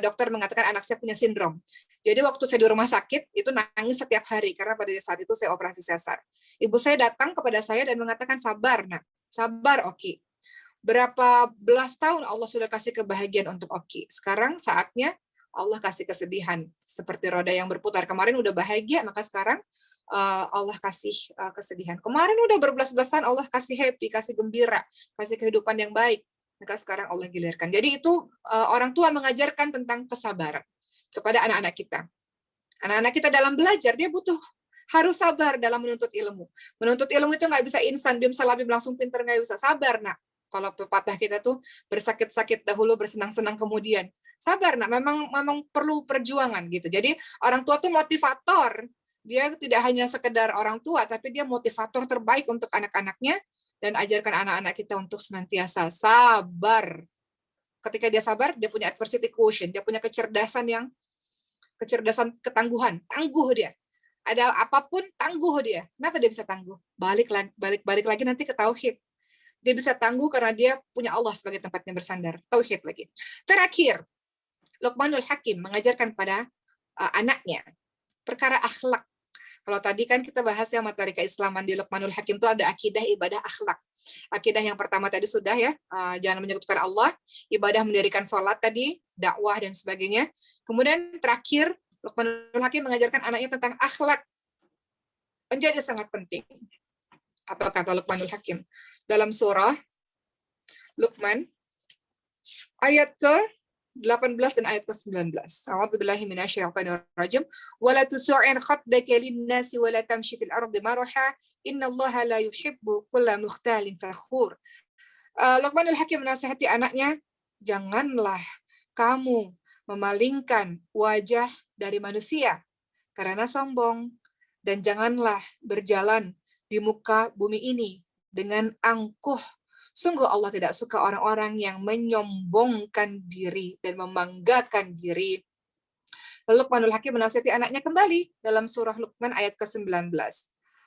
dokter mengatakan anak saya punya sindrom. Jadi waktu saya di rumah sakit, itu nangis setiap hari, karena pada saat itu saya operasi sesar. Ibu saya datang kepada saya dan mengatakan, sabar, nak. Sabar, Oki. Berapa belas tahun Allah sudah kasih kebahagiaan untuk Oki. Sekarang saatnya Allah kasih kesedihan. Seperti roda yang berputar. Kemarin udah bahagia, maka sekarang Allah kasih kesedihan. Kemarin udah berbelas-belas tahun Allah kasih happy, kasih gembira, kasih kehidupan yang baik. Maka sekarang Allah gilirkan. Jadi itu orang tua mengajarkan tentang kesabaran kepada anak-anak kita. Anak-anak kita dalam belajar, dia harus sabar dalam menuntut ilmu. Menuntut ilmu itu nggak bisa instan, bim salabim langsung pinter, nggak bisa. Sabar, nak. Kalau pepatah kita tuh bersakit-sakit dahulu, bersenang-senang kemudian. Sabar, nak. Memang perlu perjuangan gitu. Jadi orang tua tuh motivator. Dia tidak hanya sekedar orang tua, tapi dia motivator terbaik untuk anak-anaknya. Dan ajarkan anak-anak kita untuk senantiasa sabar. Ketika dia sabar, dia punya adversity quotient, dia punya kecerdasan ketangguhan, tangguh dia. Ada apapun tangguh dia. Kenapa dia bisa tangguh? Balik lagi nanti ke tauhid. Dia bisa tangguh karena dia punya Allah sebagai tempatnya bersandar. Tauhid lagi. Terakhir, Luqmanul Hakim mengajarkan pada anaknya perkara akhlak. Kalau tadi kan kita bahas ya materi keislaman di Luqmanul Hakim itu ada akidah, ibadah, akhlak. Akidah yang pertama tadi sudah ya, jangan menyekutukan Allah, ibadah mendirikan sholat tadi, dakwah dan sebagainya. Kemudian terakhir, Luqmanul Hakim mengajarkan anaknya tentang akhlak. Menjadi sangat penting. Apa kata Luqmanul Hakim? Dalam surah Luqman, ayat ke-18 dan ayat ke-19. A'udzubillahi minasyaitonir rajim. Wala tusu'in khaddaka lin-nasi wala tamshi fil ardi maraha innallaha la yuhibbu kulla mukhtalin fakhur. Luqmanul Hakim menasihati anaknya, janganlah kamu memalingkan wajah dari manusia karena sombong, dan janganlah berjalan di muka bumi ini dengan angkuh. Sungguh Allah tidak suka orang-orang yang menyombongkan diri dan membanggakan diri. Lalu Luqmanul Hakim menasihati anaknya kembali dalam surah Luqman ayat ke-19.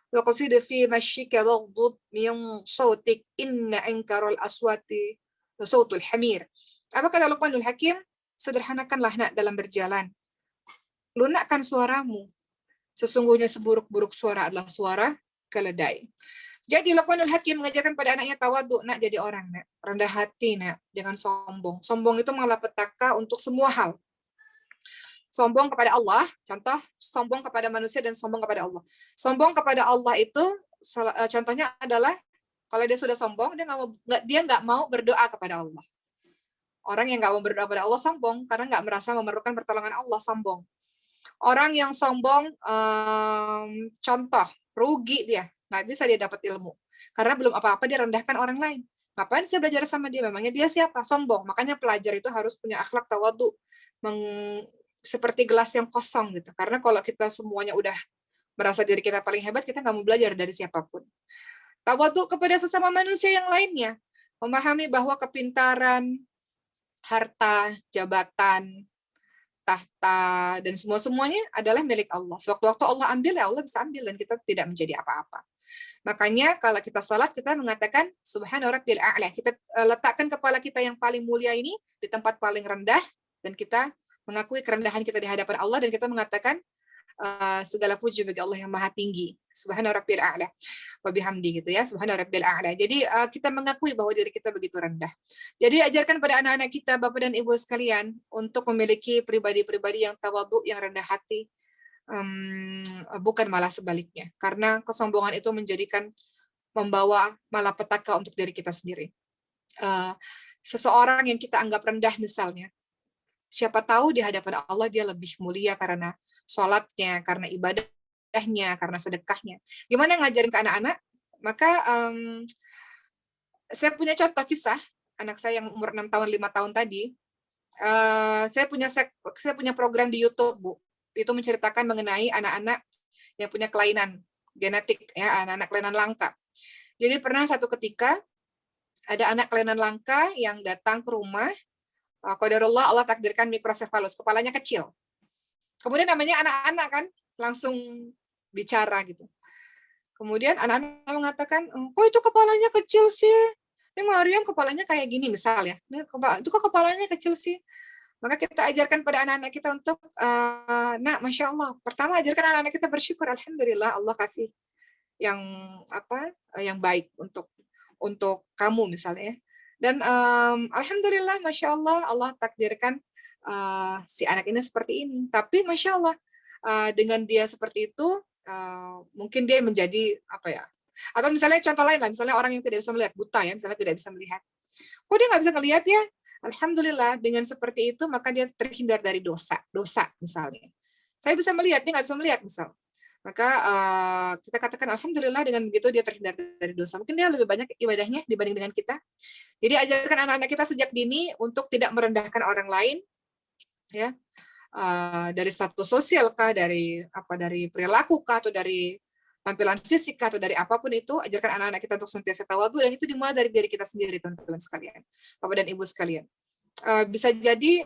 وَقَصِدْ فِي مَشْيِكَ وَاغْضُضْ مِنْ صَوْتِكَ إِنَّ أَنْكَرَ الْأَصْوَاتِ لَصَوْتُ الْحَمِيرِ. Apa kata Luqmanul Hakim? Sederhanakanlah nak dalam berjalan. Lunakkan suaramu. Sesungguhnya seburuk-buruk suara adalah suara keledai. Jadi Luqmanul Hakim mengajarkan pada anaknya tawadhu, nak jadi orang, nak rendah hati, nak jangan sombong. Sombong itu malapetaka untuk semua hal. Sombong kepada Allah, contoh sombong kepada manusia dan sombong kepada Allah. Sombong kepada Allah itu contohnya adalah kalau dia sudah sombong, dia nggak mau berdoa kepada Allah. Orang yang nggak mau berdoa kepada Allah sombong karena nggak merasa memerlukan pertolongan Allah, sombong. Orang yang sombong, contoh rugi dia, nggak bisa dia dapat ilmu karena belum apa-apa dia rendahkan orang lain. Ngapain saya belajar sama dia? Memangnya dia siapa? Sombong. Makanya pelajar itu harus punya akhlak tawadhu, seperti gelas yang kosong gitu. Karena kalau kita semuanya udah merasa diri kita paling hebat, kita nggak mau belajar dari siapapun. Tawadhu kepada sesama manusia yang lainnya, memahami bahwa kepintaran, harta, jabatan, tahta, dan semua-semuanya adalah milik Allah. Sewaktu-waktu Allah ambil, ya Allah bisa ambil, dan kita tidak menjadi apa-apa. Makanya kalau kita salat, kita mengatakan Subhana Rabbil A'la. Kita letakkan kepala kita yang paling mulia ini di tempat paling rendah, dan kita mengakui kerendahan kita di hadapan Allah, dan kita mengatakan segala puji bagi Allah yang maha tinggi. Subhana Rabbil A'la. Wa bihamdi gitu ya. Subhana Rabbil A'la. Jadi kita mengakui bahwa diri kita begitu rendah. Jadi ajarkan pada anak-anak kita, Bapak dan Ibu sekalian, untuk memiliki pribadi-pribadi yang tawadhu, yang rendah hati. Bukan malah sebaliknya. Karena kesombongan itu membawa malapetaka untuk diri kita sendiri. Seseorang yang kita anggap rendah misalnya, siapa tahu di hadapan Allah dia lebih mulia karena sholatnya, karena ibadahnya, karena sedekahnya. Gimana ngajarin ke anak-anak? Maka saya punya contoh kisah, anak saya yang umur 6 tahun, 5 tahun tadi, saya punya program di YouTube, Bu. Itu menceritakan mengenai anak-anak yang punya kelainan genetik, ya, anak-anak kelainan langka. Jadi pernah satu ketika, ada anak kelainan langka yang datang ke rumah, qadarullah Allah takdirkan mikrosefalus, kepalanya kecil. Kemudian namanya anak-anak kan, langsung bicara gitu. Kemudian anak-anak mengatakan, kok itu kepalanya kecil sih? Ini Mariam kepalanya kayak gini misal ya. Itu kok kepalanya kecil sih? Maka kita ajarkan pada anak-anak kita untuk, nak, Masya Allah. Pertama ajarkan anak-anak kita bersyukur, Alhamdulillah Allah kasih yang baik untuk kamu misalnya. Dan alhamdulillah, masya Allah, Allah takdirkan si anak ini seperti ini. Tapi masya Allah, dengan dia seperti itu, mungkin dia menjadi apa ya? Atau misalnya contoh lain lah, misalnya orang yang tidak bisa melihat, buta ya, misalnya tidak bisa melihat. Kok dia nggak bisa melihat ya? Alhamdulillah, dengan seperti itu maka dia terhindar dari dosa misalnya. Saya bisa melihat, dia nggak bisa melihat misal. Maka kita katakan alhamdulillah, dengan begitu dia terhindar dari dosa. Mungkin dia lebih banyak ibadahnya dibanding dengan kita. Jadi ajarkan anak-anak kita sejak dini untuk tidak merendahkan orang lain, ya, dari status sosial kah, dari perilaku kah, atau dari tampilan fisik kah, atau dari apapun itu. Ajarkan anak-anak kita untuk senantiasa tawadhu, dan itu dimulai dari diri kita sendiri, teman-teman sekalian, Bapak dan Ibu sekalian. Bisa jadi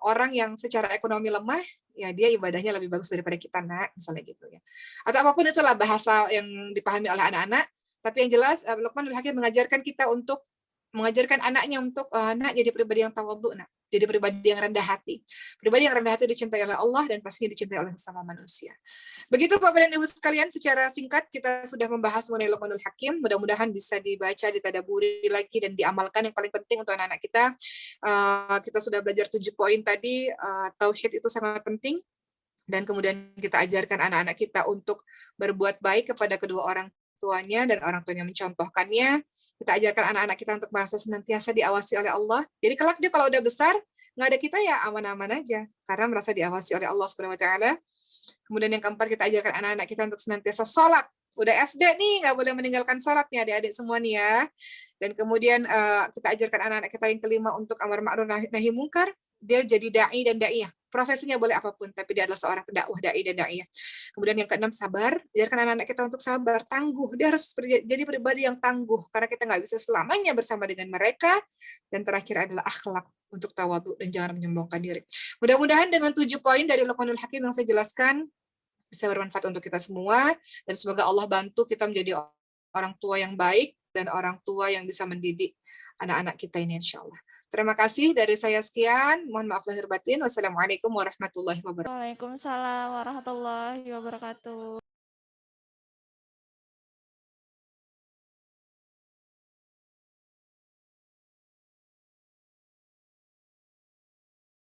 orang yang secara ekonomi lemah, ya dia ibadahnya lebih bagus daripada kita, nak, misalnya gitu ya. Atau apapun itulah bahasa yang dipahami oleh anak-anak. Tapi yang jelas Luqmanul Hakim mengajarkan anaknya untuk nak, jadi pribadi yang tawadhu, nak, jadi pribadi yang rendah hati. Pribadi yang rendah hati dicintai oleh Allah dan pastinya dicintai oleh sesama manusia. Begitu Bapak dan Ibu sekalian, secara singkat kita sudah membahas mengenai Luqmanul Hakim. Mudah-mudahan bisa dibaca, ditadaburi lagi, dan diamalkan. Yang paling penting untuk anak-anak kita, kita sudah belajar 7 poin tadi. Tauhid itu sangat penting, dan kemudian kita ajarkan anak-anak kita untuk berbuat baik kepada kedua orang tuanya, dan orang tuanya mencontohkannya. Kita ajarkan anak-anak kita untuk merasa senantiasa diawasi oleh Allah. Jadi kelak dia kalau udah besar, nggak ada kita, ya aman-aman aja, karena merasa diawasi oleh Allah Subhanahu Wa Taala. Kemudian yang keempat, kita ajarkan anak-anak kita untuk senantiasa sholat. Udah SD nih, nggak boleh meninggalkan sholat nih adik-adik semua nih ya. Dan kemudian kita ajarkan anak-anak kita yang kelima untuk amar ma'ruf nahi mungkar, dia jadi dai dan daiyah. Profesinya boleh apapun, tapi dia adalah seorang pendakwah, dai dan daiyah. Kemudian yang keenam, sabar. Ajarkan anak-anak kita untuk sabar, tangguh. Dia harus jadi pribadi yang tangguh, karena kita nggak bisa selamanya bersama dengan mereka. Dan terakhir adalah akhlak, untuk tawadhu dan jangan menyombongkan diri. Mudah-mudahan dengan 7 poin dari Luqmanul Hakim yang saya jelaskan bisa bermanfaat untuk kita semua, dan semoga Allah bantu kita menjadi orang tua yang baik dan orang tua yang bisa mendidik anak-anak kita ini, insya Allah. Terima kasih dari saya, sekian. Mohon maaf lahir batin. Wassalamualaikum warahmatullahi wabarakatuh. Waalaikumsalam warahmatullahi wabarakatuh.